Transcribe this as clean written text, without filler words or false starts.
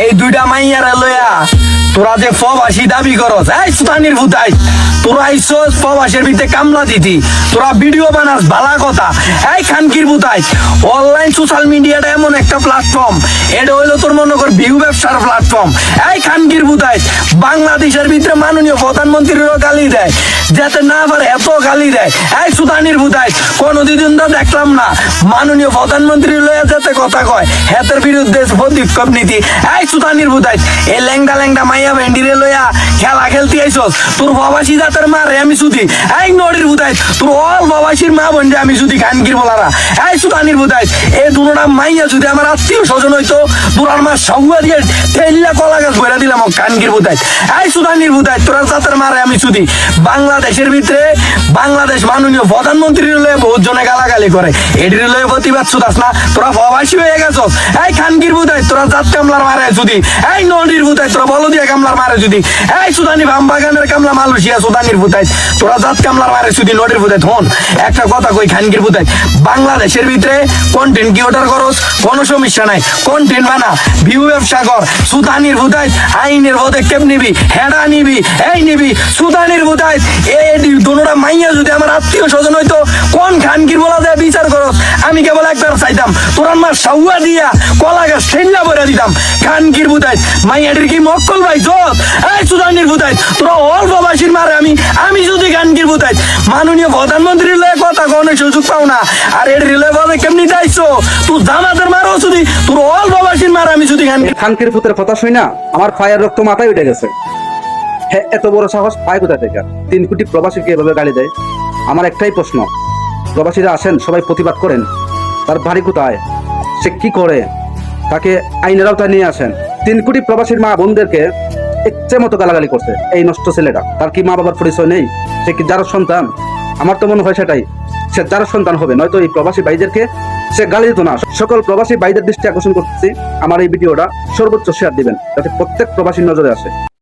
এই দুইটা মাইয়ারা লইয়া তোরা যে প্রবাসী দাবি করস, এই সুতানির ভূতাই তোরা আইসস প্রবাসের ভিতরে কামলা দিতি, তোরা ভিডিও বানাস ভালা কথা। এই খানকির ভূতাই, অনলাইন সোশ্যাল মিডিয়াটা এমন একটা প্ল্যাটফর্ম, এটা হইলো তোর মনে কর ভিউ ব্যবসার প্ল্যাটফর্ম। এই খানকির ভূতাই, বাংলাদেশের ভিতরে মাননীয় প্রধানমন্ত্রীরও গালি দেয়, যাতে না পারে এত গালি দেয়। এই সুতানির ভূতাই, কোনদিন তো দেখলাম না মাননীয় প্রধানমন্ত্রী লইয়া যাতে কথা কয় হেতের বিরুদ্ধে পদক্ষেপ নীতি। এই সুতানির ভূতাই, এই ল্যাংডা ল্যাংডা মাইয়া ভেন্ডিরে লইয়া খেলা খেলতে আইসস, তোর প্রবাসী জাতের মারে আমি সুদি। এই নড়ির ভূতাই, তোর অল প্রবাসীর মা বোন আমি সুদি খানকির বলারা। এই সুতানির ভূতাই, এই দুটা মাইয়া যদি আমার আত্মীয় স্বজন হইতো, তোরার মা সগুয়া দিয়ে ঠেলিয়া কলা গাছ বইরা দিলাম খানকির ভূতাই। এই সুতানির ভূতাই, তোরা জাতের মারে আমি সুদি। বাংলাদেশের ভিতরে বাংলাদেশ মাননীয় প্রধানমন্ত্রীর লয়ে বহুত জনে গালাগালি করে, এটির লয়ে প্রতিবাদ শুধাস না, তোরা প্রবাসী হয়ে গেছস। এই খানকির ভূতাই, তোরা জাত কামলার মারে সুদি। এই নড়ির ভূতাই, তোরা বলো দিয়া কামলার মারে সুদি। এই সুদানি বামবাগানের কামলা মালয়েশিয়া সুদানির ভূতাই, তোরা জাত কামলার মারে সুদি নড়ির ভূতাই। হন একটা কথা কই খানকির ভূতাই, বাংলাদেশের ভিতরে কন্টেন্ট কি অর্ডার করস কোনো সমস্যা নাই, কন্টেন্ট বানা, ভিউ ব্যবসা কর। সুদানির ভূতাই, আইনের পদক্ষেপ নিবি, হেডা নিবি, এই নিবি। সুদানির ভূতাই, এই দুটা মাইয়া যদি আমার আত্মীয় স্বজন হইতো, কোন খানকির বলা যায় বিচার করস? আমি কেবল একবার চাইতাম তোর মা সাউয়া দিয়া কলা গাছ ঠেল্লা বইরা দিতাম। খানকির ভূতাই, মাইয়াটির কি মক্কল ভাই জত? এই সুদানির ভূতাই, তোরা অল প্রবাসীর মারে আমি যদি খানকির ভূতাই মাননীয় প্রধানমন্ত্রীর লয়ে কথা কোনো সুযোগ পাও না, আর এর রিলে বলে কেমনি চাইছো তুই জামাতের মারো যদি, তোর অল প্রবাসীর মারে আমি যদি খানকির ভূতের কথা শুই না আমার ফায়ার রক্ত মাথায় উঠে গেছে। হ্যাঁ, এত বড় সাহস পায় কোথা থেকে? 3 কোটি প্রবাসীকে এভাবে গালি দেয়। আমার একটাই প্রশ্ন, প্রবাসীরা আসেন সবাই প্রতিবাদ করেন, তার বাড়ি কোথায়, সে কি করে, তাকে আইনের আওতায় নিয়ে আসেন। 3 কোটি প্রবাসীর মা বোনদেরকে ইচ্ছে মতো গালাগালি করছে এই নষ্ট ছেলেটা। তার কি মা বাবার পরিচয় নেই? সে কি যার সন্তান? আমার তো মনে হয় সেটাই, সে যার সন্তান হবে, নয়তো এই প্রবাসী ভাইদেরকে সে গালি দিত না। সকল প্রবাসী ভাইদের দৃষ্টি আকর্ষণ করতেছি, আমার এই ভিডিওটা সর্বোচ্চ শেয়ার দিবেন যাতে প্রত্যেক প্রবাসীর নজরে আসে।